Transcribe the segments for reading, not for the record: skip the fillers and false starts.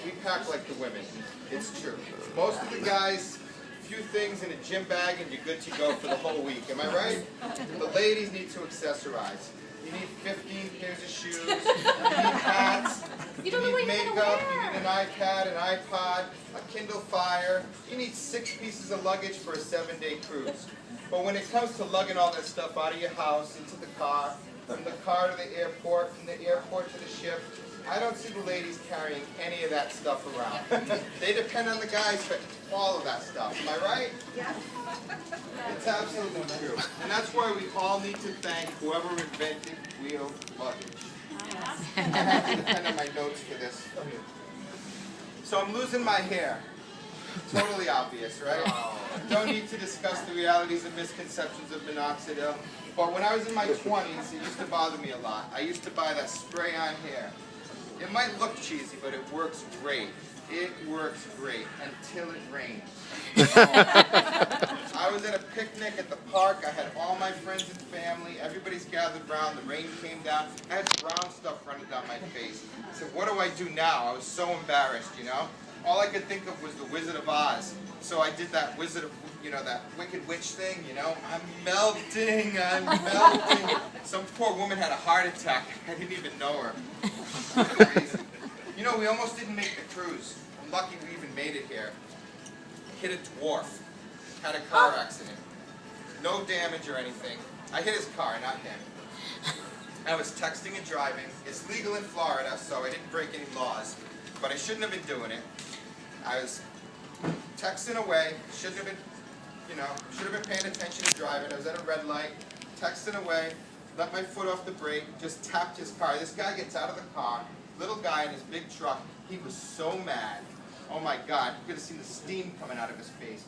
we pack like the women. It's true. Most of the guys, few things in a gym bag and you're good to go for the whole week. Am I right? The ladies need to accessorize. You need 15 pairs of shoes, you need hats, you need makeup, you need an iPad, an iPod, a Kindle Fire. You need 6 pieces of luggage for a 7-day cruise. But when it comes to lugging all that stuff out of your house, into the car, from the car to the airport, from the airport to the ship, I don't see the ladies carrying any of that stuff around. They depend on the guys for all of that stuff. Am I right? Yes. It's absolutely true. And that's why we all need to thank whoever invented wheel luggage. I have to depend on my notes for this. So I'm losing my hair. Totally obvious, right? Don't need to discuss the realities and misconceptions of minoxidil. But when I was in my 20s, it used to bother me a lot. I used to buy that spray-on hair. It might look cheesy, but it works great. It works great until it rains. I was at a picnic at the park. I had all my friends and family. Everybody's gathered around. The rain came down. I had brown stuff running down my face. I said, what do I do now? I was so embarrassed, you know? All I could think of was the Wizard of Oz. So I did that Wizard of, you know, that Wicked Witch thing, you know? I'm melting, I'm melting. Some poor woman had a heart attack. I didn't even know her. Crazy. You know, we almost didn't make the cruise. I'm lucky we even made it here. Hit a dwarf. Had a car accident. No damage or anything. I hit his car, not him. I was texting and driving. It's legal in Florida, so I didn't break any laws. But I shouldn't have been doing it. I was texting away. Shouldn't have been, you know, should have been paying attention to driving. I was at a red light, texting away. Let my foot off the brake, just tapped his car. This guy gets out of the car, little guy in his big truck. He was so mad. Oh my God, you could have seen the steam coming out of his face.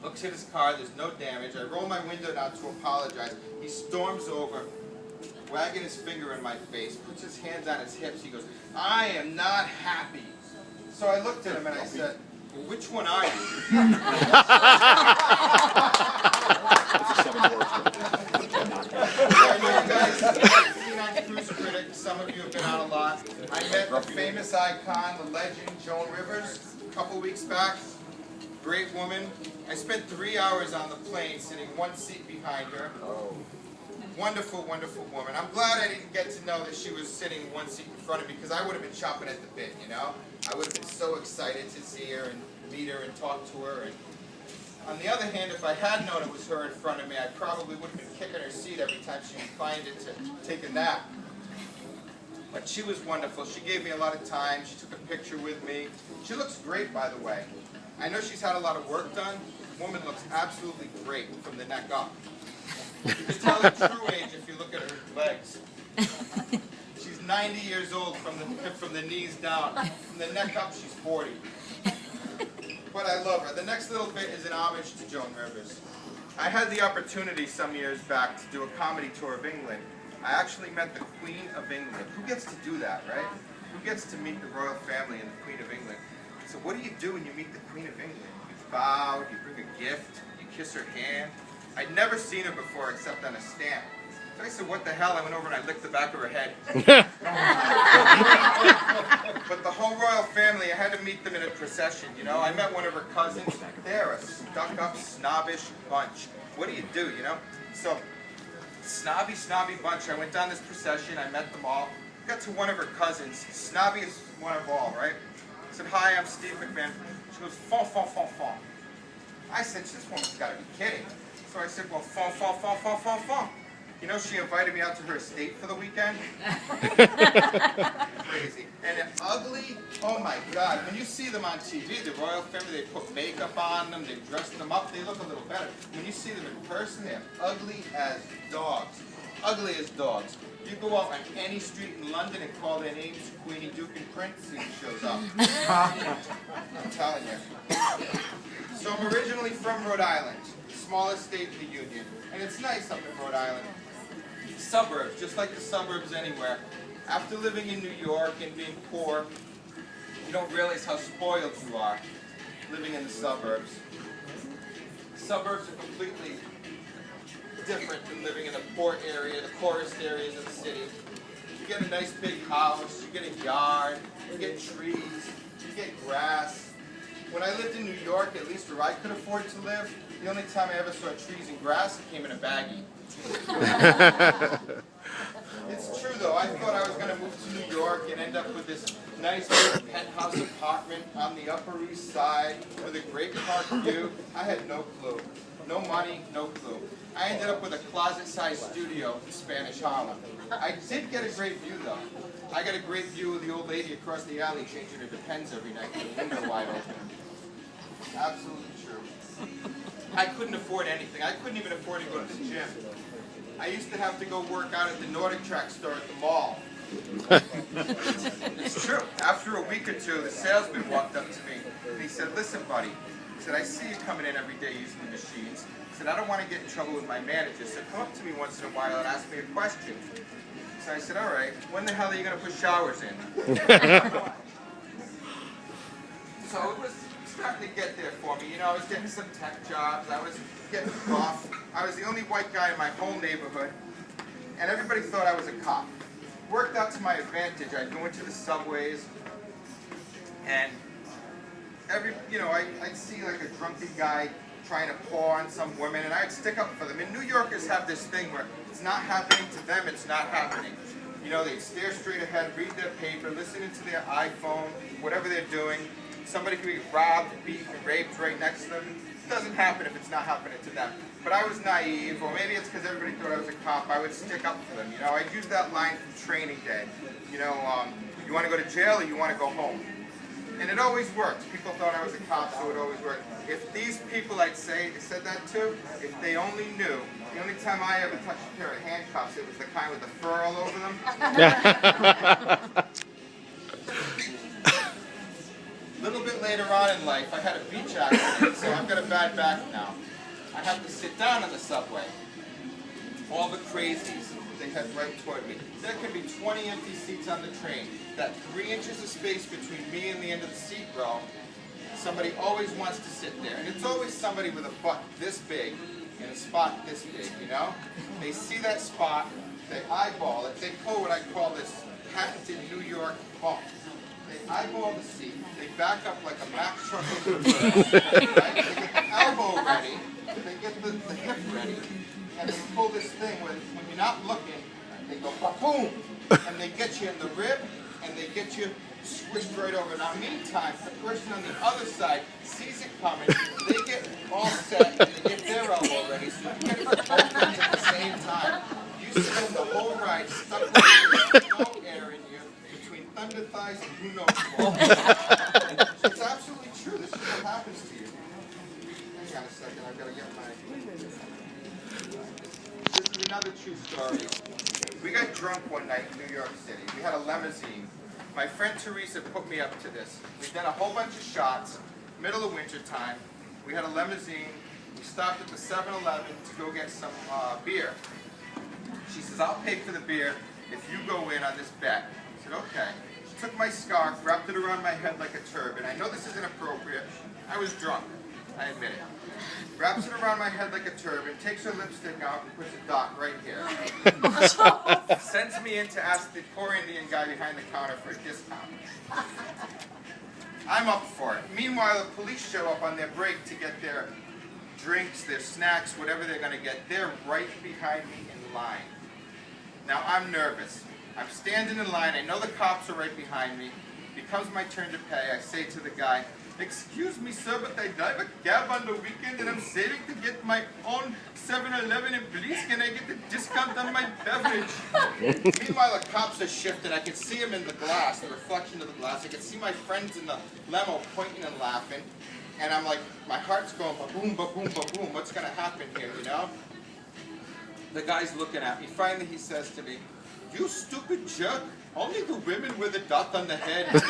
Looks at his car, there's no damage. I roll my window down to apologize. He storms over, wagging his finger in my face, puts his hands on his hips. He goes, I am not happy. So I looked at him and I said, well, which one are you? I know you guys have seen on Cruise Critic, some of you have been on a lot. I met the famous icon, the legend, Joan Rivers, a couple weeks back. Great woman. I spent 3 hours on the plane sitting one seat behind her. Wonderful, wonderful woman. I'm glad I didn't get to know that she was sitting one seat in front of me, because I would have been chomping at the bit, you know? I would have been so excited to see her and meet her and talk to her. And on the other hand, if I had known it was her in front of me, I probably would have been kicking her seat every time she would find it to take a nap. But she was wonderful. She gave me a lot of time. She took a picture with me. She looks great, by the way. I know she's had a lot of work done. The woman looks absolutely great from the neck up. You can tell her true age if you look at her legs. She's 90 years old from the knees down. From the neck up, she's 40. But I love her. The next little bit is an homage to Joan Rivers. I had the opportunity some years back to do a comedy tour of England. I actually met the Queen of England. Who gets to do that, right? Who gets to meet the royal family and the Queen of England? So what do you do when you meet the Queen of England? You bow, you bring a gift, you kiss her hand. I'd never seen her before except on a stamp. So I said, what the hell? I went over and I licked the back of her head. But the whole royal family, I had to meet them in a procession, you know? I met one of her cousins. They're a stuck-up, snobbish bunch. What do, you know? So, snobby bunch. I went down this procession. I met them all. Got to one of her cousins. Snobbiest one of all, right? I said, hi, I'm Steve McMahon. She goes, fon, fon, fon, fon. I said, this woman's got to be kidding. So I said, well, fon, fon, fon, fon, fon, fon. You know, she invited me out to her estate for the weekend. Crazy. And they're ugly. Oh my God. When you see them on TV, the royal family, they put makeup on them, they dress them up, they look a little better. When you see them in person, they're ugly as dogs. Ugly as dogs. You go out on any street in London and call their names, Queenie, Duke, and Prince, and he shows up. I'm telling you. So I'm originally from Rhode Island, smallest state in the Union. And it's nice up in Rhode Island. Suburbs, just like the suburbs anywhere. After living in New York and being poor, you don't realize how spoiled you are living in the suburbs. Suburbs are completely different than living in the poor area, the poorest areas of the city. You get a nice big house, you get a yard, you get trees, you get grass. When I lived in New York, at least where I could afford to live, the only time I ever saw trees and grass, it came in a baggie. It's true though, I thought I was going to move to New York and end up with this nice big penthouse apartment on the Upper East Side with a great park view. I had no clue. No money, no clue. I ended up with a closet-sized studio in Spanish Harlem. I did get a great view though. I got a great view of the old lady across the alley changing her Depends every night with the window wide open. Absolutely true. I couldn't afford anything. I couldn't even afford to go to the gym. I used to have to go work out at the Nordic Track store at the mall. It's true. After a week or two, the salesman walked up to me and he said, "Listen, buddy," he said, "I see you coming in every day using the machines. He said, I don't want to get in trouble with my manager, so come up to me once in a while and ask me a question." So I said, "All right, when the hell are you going to put showers in?" So it was starting to get there for me. You know, I was getting some tech jobs. I was getting buff. I was the only white guy in my whole neighborhood. And everybody thought I was a cop. Worked out to my advantage. I'd go into the subways and I'd see like a drunken guy trying to paw on some women, and I'd stick up for them. And New Yorkers have this thing where it's not happening to them, it's not happening. You know, they stare straight ahead, read their paper, listen into their iPhone, whatever they're doing. Somebody could be robbed, beaten, raped right next to them. It doesn't happen if it's not happening to them. But I was naive, or maybe it's because everybody thought I was a cop. I would stick up for them. You know, I'd use that line from Training Day. You know, you want to go to jail or you want to go home? And it always worked. People thought I was a cop, so it always worked. If these people said that to, if they only knew, the only time I ever touched a pair of handcuffs, it was the kind with the fur all over them. A little bit later on in life, I had a beach accident, so I've got a bad back now. I have to sit down on the subway. All the crazies, they head right toward me. There could be 20 empty seats on the train. That 3 inches of space between me and the end of the seat row, somebody always wants to sit there. And it's always somebody with a butt this big and a spot this big, you know? They see that spot, they eyeball it, they pull what I call this patented New York bump. They eyeball the seat, they back up like a Mack truck over the bird, right? They get the elbow ready, they get the hip ready, and they pull this thing when you're not looking, they go ba-boom, and they get you in the rib, and they get you squished right over. Now, meantime, the person on the other side sees it coming, they get all set, and they get their elbow ready, so you get it for both things at the same time. You spend the whole ride stuck with no air in you, between thunder thighs and who knows what. It's absolutely true. This is what happens to you. Hang on a second, I've got to get my... This is another true story. We got drunk one night in New York City. We had a limousine. My friend Teresa put me up to this. We'd done a whole bunch of shots, middle of winter time. We had a limousine. We stopped at the 7-Eleven to go get some beer. She says, "I'll pay for the beer if you go in on this bet." I said, "Okay." She took my scarf, wrapped it around my head like a turban. I know this isn't appropriate. I was drunk. I admit it. Wraps it around my head like a turban, takes her lipstick out and puts a dot right here. Sends me in to ask the poor Indian guy behind the counter for a discount. I'm up for it. Meanwhile, the police show up on their break to get their drinks, their snacks, whatever they're going to get. They're right behind me in line. Now, I'm nervous. I'm standing in line. I know the cops are right behind me. It comes my turn to pay. I say to the guy, "Excuse me, sir, but I drive a cab on the weekend and I'm saving to get my own 7-Eleven, and please can I get a discount on my beverage?" Meanwhile, the cops are shifting. I can see them in the glass, the reflection of the glass. I can see my friends in the limo pointing and laughing. And I'm like, my heart's going ba-boom, ba-boom, ba-boom. What's going to happen here, you know? The guy's looking at me. Finally, he says to me, "You stupid jerk. Only the women with a dot on the head." So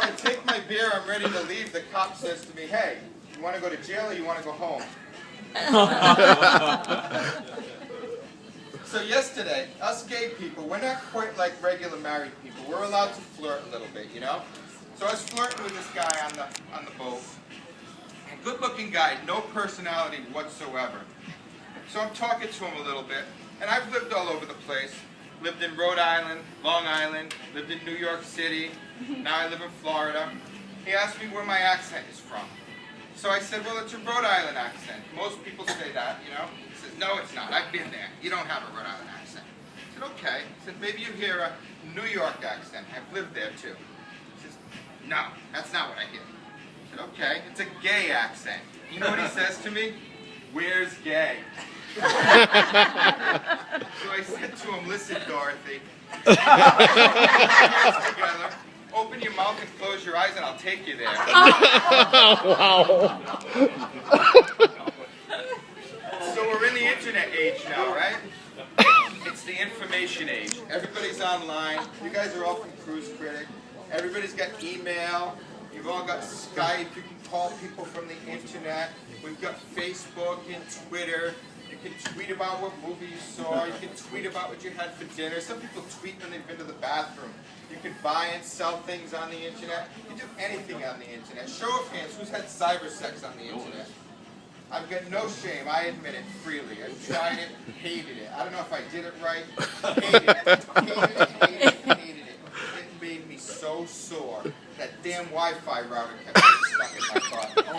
I take my beer, I'm ready to leave. The cop says to me, "Hey, you want to go to jail or you want to go home?" So yesterday, us gay people, we're not quite like regular married people. We're allowed to flirt a little bit, you know? So I was flirting with this guy on the boat. A good-looking guy, no personality whatsoever. So I'm talking to him a little bit. And I've lived all over the place. Lived in Rhode Island, Long Island, lived in New York City. Now I live in Florida. He asked me where my accent is from. So I said, well, it's a Rhode Island accent. Most people say that, you know. He says, no, it's not. I've been there. You don't have a Rhode Island accent. I said, okay. He said, maybe you hear a New York accent. I've lived there too. He says, no, that's not what I hear. I said, okay, it's a gay accent. You know what he says to me? Where's gay? So I said to him, listen, Dorothy. Together. Open your mouth and close your eyes and I'll take you there. Wow. So we're in the internet age now, right? It's the information age. Everybody's online. You guys are all from Cruise Critic. Everybody's got email. You've all got Skype. You can call people from the internet. We've got Facebook and Twitter. You can tweet about what movie you saw. You can tweet about what you had for dinner. Some people tweet when they've been to the bathroom. You can buy and sell things on the internet. You can do anything on the internet. Show of hands, who's had cyber sex on the internet? I've got no shame. I admit it freely. I tried it, hated it. I don't know if I did it right. Hated it. Hated it. It made me so sore. That damn Wi-Fi router kept getting stuck in my butt. Oh.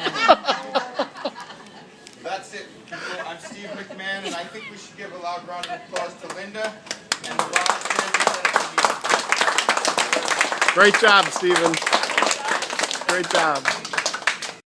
That's it, people. I'm Steve McMahon, and I think we should give a loud round of applause to Linda and the volunteers. Great job, Stephen. Great job.